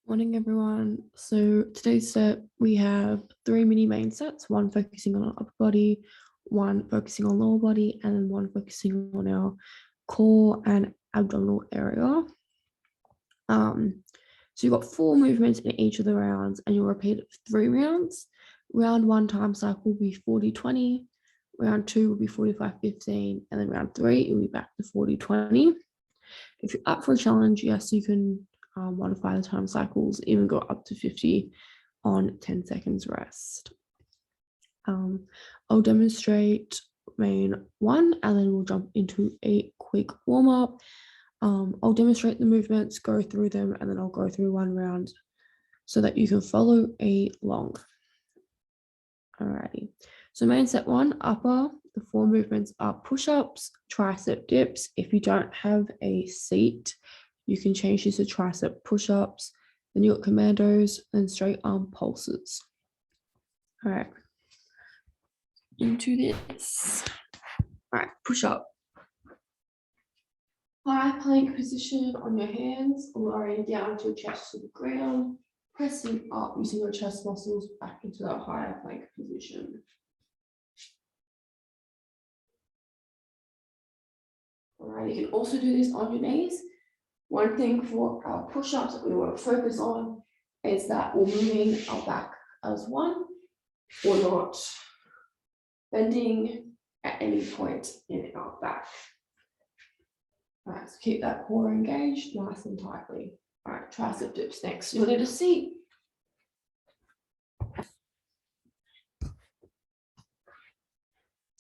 Morning, everyone. So today's set, we have three mini main sets, one focusing on our upper body, one focusing on lower body, and then one focusing on our core and abdominal area. So you've got 4 movements in each of the rounds, and you'll repeat it for 3 rounds. Round 1 time cycle will be 40-20, round 2 will be 45-15, and then round 3 it will be back to 40-20. If you're up for a challenge, yes, you can modify the time cycles, even go up to 50 on 10 seconds rest. I'll demonstrate main 1 and then we'll jump into a quick warm-up. I'll demonstrate the movements, go through them, and then I'll go through 1 round so that you can follow along. Alrighty, so main set 1, upper, the 4 movements are push-ups, tricep dips. If you don't have a seat, you can change this to tricep push-ups, then you got commandos, and straight arm pulses. All right, into this. All right, push up. High plank position on your hands, lowering down to your chest to the ground, pressing up using your chest muscles back into that higher plank position. All right, you can also do this on your knees. One thing for our push-ups that we want to focus on is that we're moving our back as one. We're not bending at any point in our back. All right, so keep that core engaged nice and tightly. All right, tricep dips next. You'll need a seat.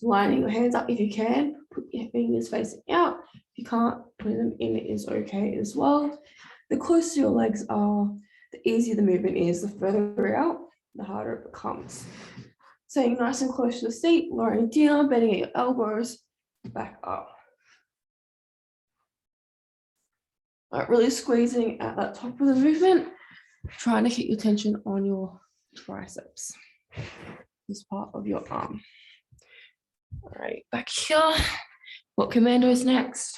Lining your hands up if you can. Put your fingers facing out. If you can't, put them in is okay as well. The closer your legs are, the easier the movement is. The further out, the harder it becomes. Staying nice and close to the seat, lowering down, bending at your elbows, back up. All right, really squeezing at that top of the movement, trying to keep your tension on your triceps, this part of your arm. All right, back here. What commandos next?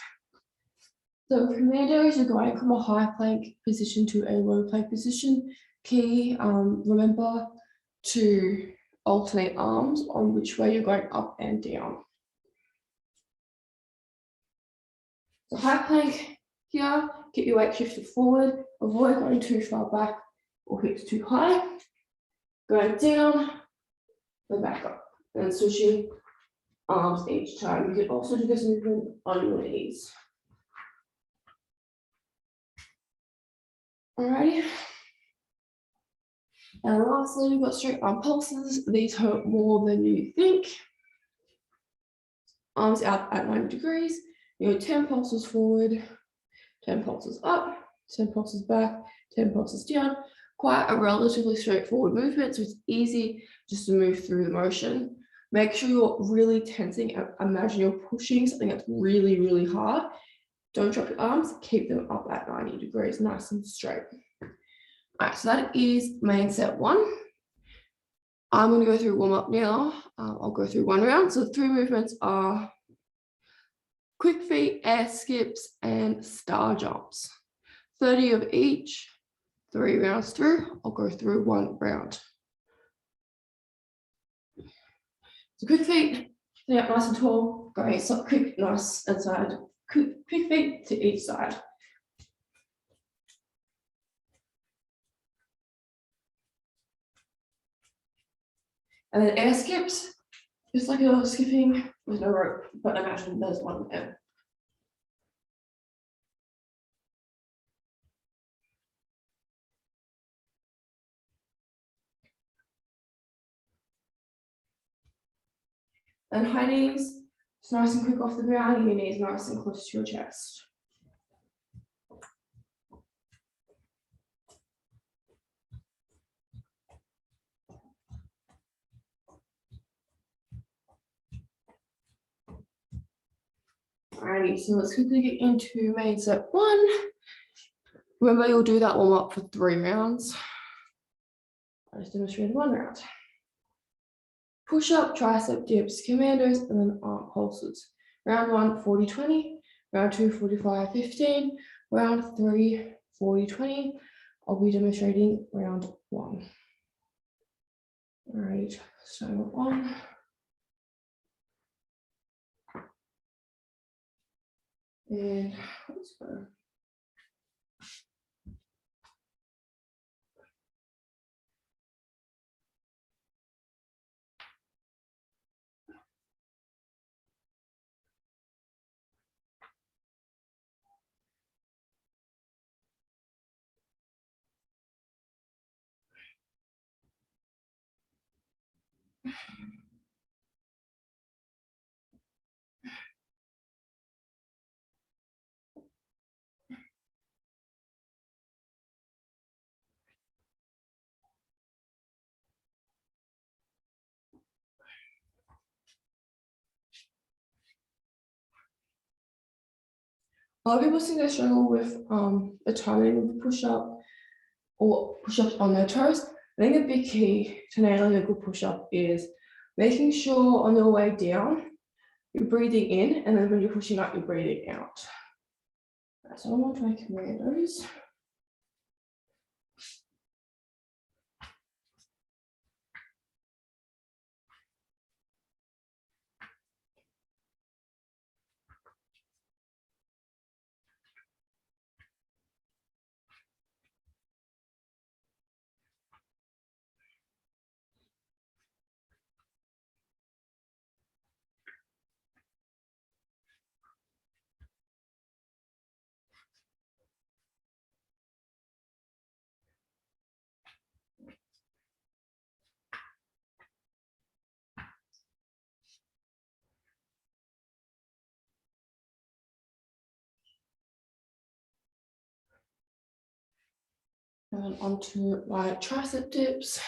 So commandos are going from a high plank position to a low plank position. Key, remember to alternate arms on which way you're going up and down. So high plank here, get your weight shifted forward, avoid going too far back or hips too high. Going down, then back up, and switching arms each time. You can also do this movement on your knees. Alrighty. And lastly, we've got straight arm pulses. These hurt more than you think. Arms out at 90 degrees. You go 10 pulses forward, 10 pulses up, 10 pulses back, 10 pulses down. Quite a relatively straightforward movement, so it's easy just to move through the motion. Make sure you're really tensing. Imagine you're pushing something that's really, really hard. Don't drop your arms, keep them up at 90 degrees, nice and straight. All right, so that is main set 1. I'm going to go through warm up now. I'll go through 1 round. So the 3 movements are quick feet, air skips, and star jumps. 30 of each, 3 rounds through. I'll go through 1 round. So quick feet, sitting up nice and tall, going so quick, nice and side. Quick feet to each side. And then air skips, just like you're skipping with no rope, but imagine there's one there. And high knees, just nice and quick off the ground, and your knees nice and close to your chest. Alrighty, so let's quickly get into main set 1. Remember, you'll do that warm up for 3 rounds. I just demonstrated 1 round. Push up, tricep dips, commandos, and then arm pulses. Round 1, 40-20. Round 2, 45-15. Round 3, 40-20. I'll be demonstrating round 1. All right, so on. And let's go. A lot of people seem to struggle with the timing of the push-up or push-ups on their toes. I think a big key to nailing a good push-up is making sure on the way down, you're breathing in, and then when you're pushing up, you're breathing out. So I'm going to try commandos. And then onto my tricep dips.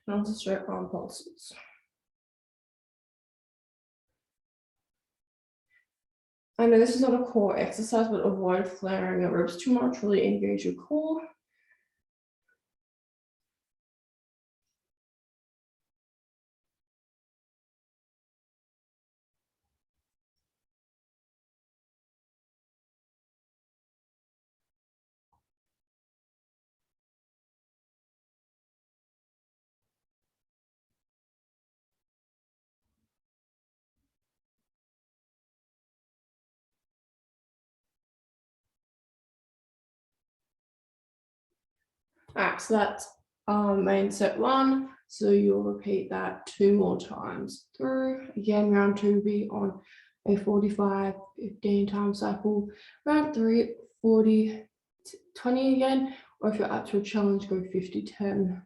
And onto straight arm pulses. I know this is not a core exercise, but avoid flaring your ribs too much. Really engage your core. All right, so that's main set 1. So you'll repeat that 2 more times through. Again, round 2 will be on a 45, 15 time cycle. Round 3, 40, 20 again, or if you're up to a challenge, go 50, 10.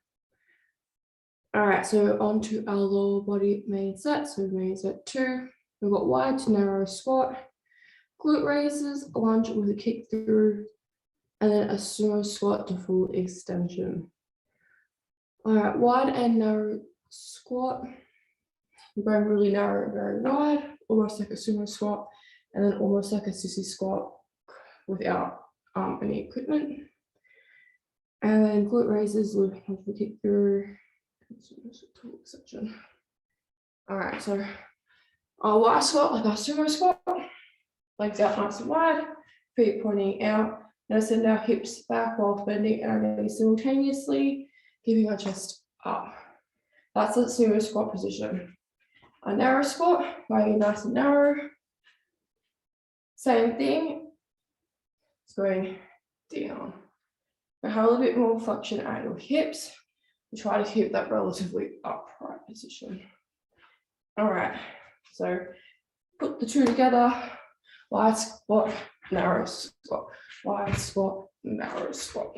All right, so on to our lower body main set. So main set 2, we've got wide to narrow squat, glute raises, a lunge with a kick through, and then a sumo squat to full extension. All right, wide and narrow squat. We're going really narrow, very wide, almost like a sumo squat, and then almost like a sissy squat without any equipment. And then glute raises, lunge with a kick through, full extension. All right, so our wide squat, like our sumo squat, legs out nice and wide, feet pointing out. Now send our hips back while bending our knees simultaneously, keeping our chest up. That's the sumo squat position. A narrow squat, lying nice and narrow. Same thing, it's going down. Now have a little bit more flexion at your hips. And try to keep that relatively upright position. All right, so put the two together, wide squat, narrow squat, wide squat, narrow squat.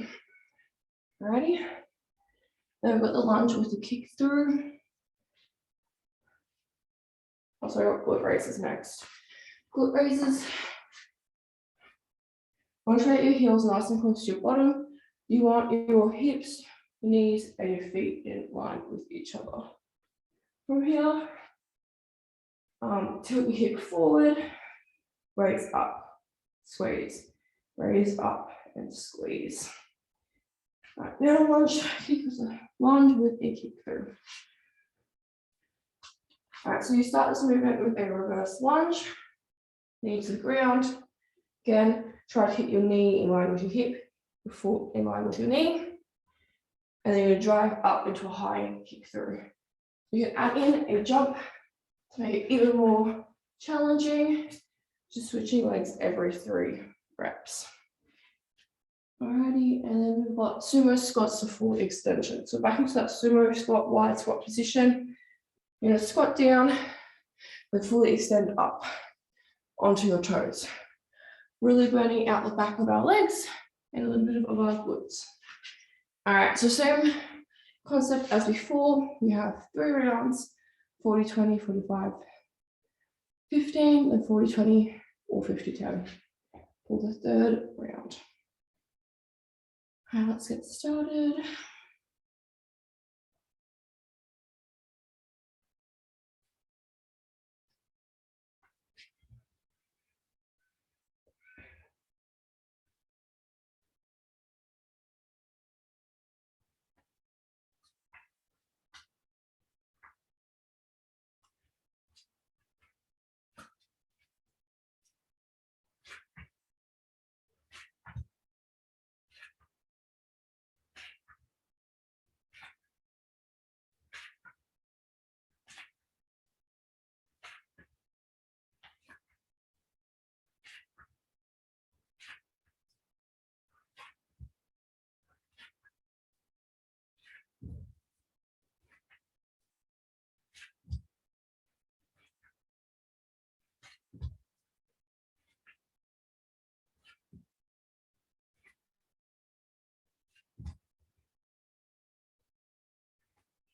Alrighty, then we've got the lunge with the kick through. Also, I've got glute raises next. Glute raises. Rotate your heels nice and close to your bottom. You want your hips, knees, and your feet in line with each other. From here, tilt your hip forward, raise up, squeeze, raise up and squeeze. All right, now lunge with a kick through. All right, so you start this movement with a reverse lunge, knee to the ground. Again, try to hit your knee in line with your hip, your foot in line with your knee, and then you drive up into a high kick through. You can add in a jump to make it even more challenging, just switching legs every 3 reps. Alrighty, and then we've got sumo squats to full extension. So back into that sumo squat, wide squat position. You're gonna squat down, but fully extend up onto your toes. Really burning out the back of our legs and a little bit of our glutes. All right, so same concept as before. We have 3 rounds, 40, 20, 45, 15, and 40, 20, or 50, 10 for the 3rd round. All right, let's get started.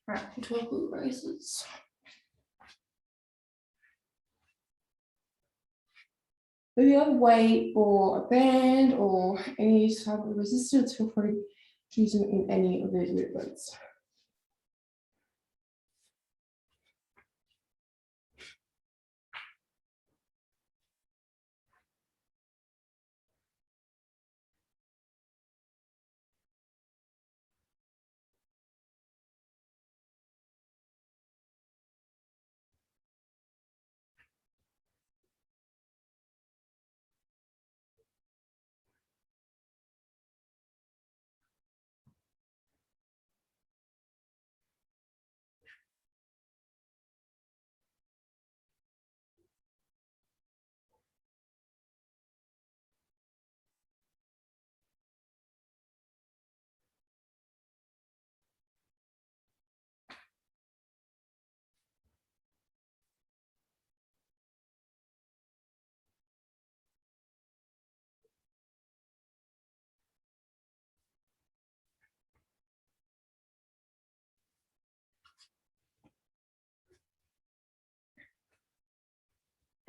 All right, 12 glute raises. If you have weight or a band or any type of resistance, feel free to use them in any of these movements.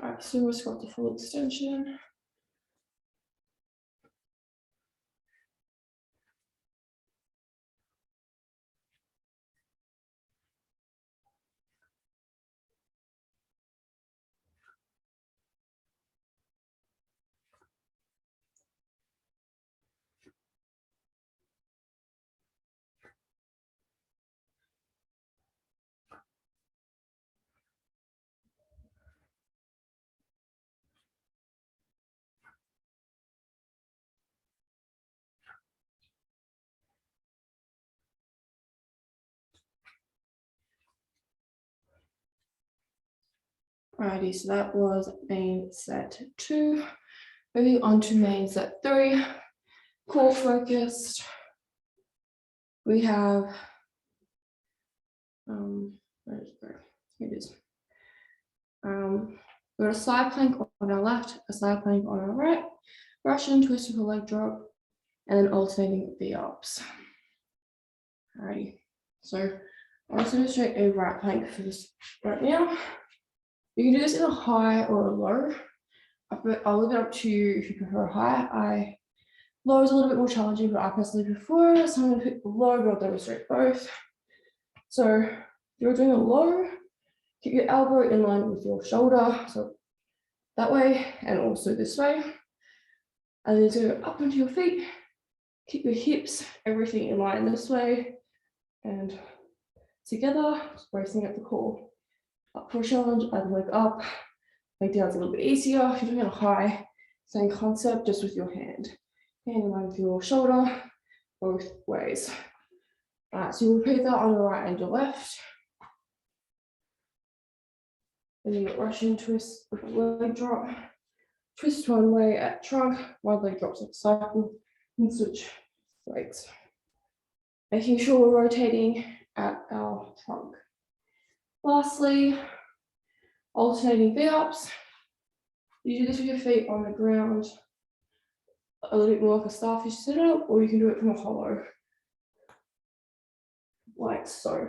All right, sumo squat to full extension. Alrighty, so that was main set 2. Moving on to main set 3, core focused. We have, where is it go? Here it is. We've got a side plank on our left, a side plank on our right, Russian twist with a leg drop, and then alternating V-ups. Alrighty, so I'll just demonstrate a right plank for this right now. You can do this in a high or a low. I'll leave it up to you if you prefer a high. Low is a little bit more challenging, but I personally prefer it, so I'm going to pick the low, but I'll demonstrate both. So if you're doing a low, keep your elbow in line with your shoulder, so that way, and also this way. And then go up onto your feet, keep your hips, everything in line this way, and together, just bracing at the core. Up for a challenge, either leg up, leg down is a little bit easier. If you're doing a high, same concept, just with your hand. Hand in line with your shoulder, both ways. So you'll repeat that on the right and your left. And then Russian twist with a leg drop. Twist one way at trunk, one leg drops at cycle, and switch legs. Making sure we're rotating at our trunk. Lastly, alternating V-ups. You do this with your feet on the ground, a little bit more like a starfish sit-up, or you can do it from a hollow, like so.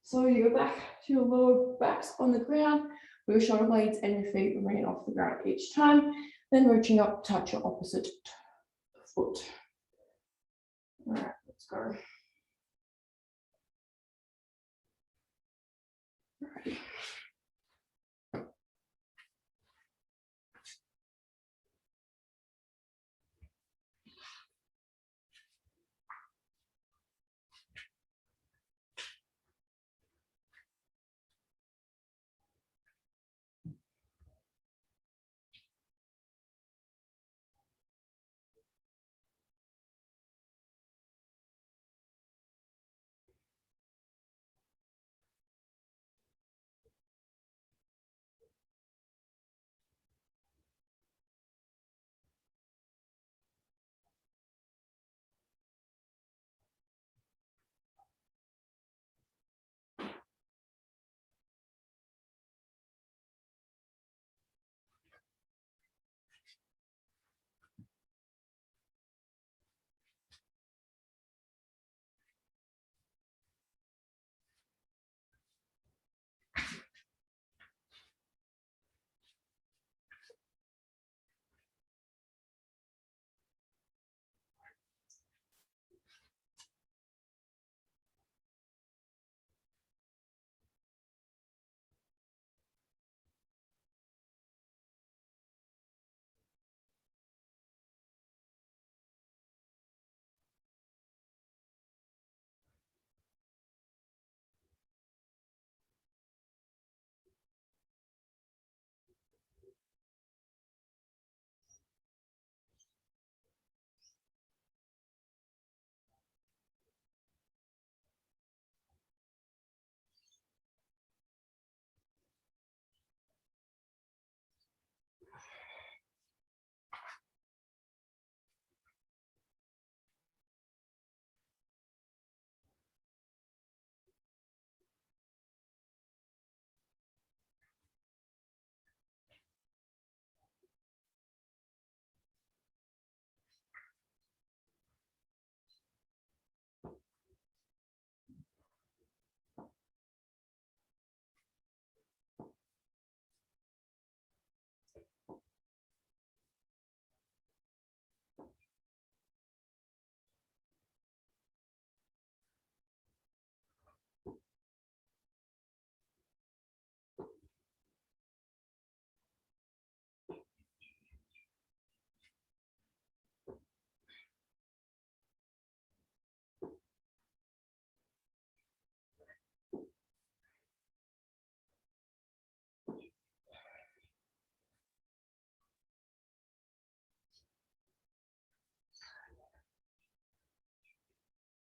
So you go back to your lower backs on the ground, with your shoulder blades and your feet remain off the ground each time, then reaching up, touch your opposite foot. All right, let's go. All right.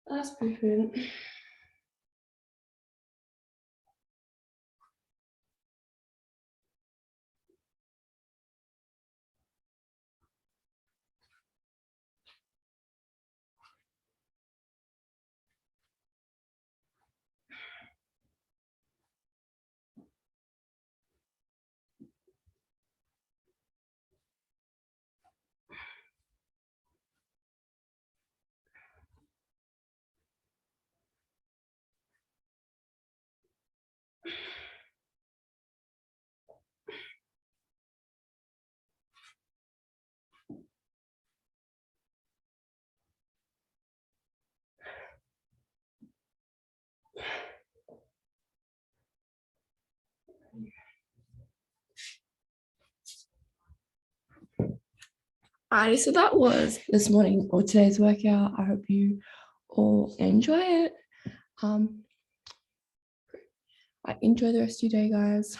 That's perfect. Alrighty, so that was this morning or today's workout. I hope you all enjoy it. Enjoy the rest of your day, guys.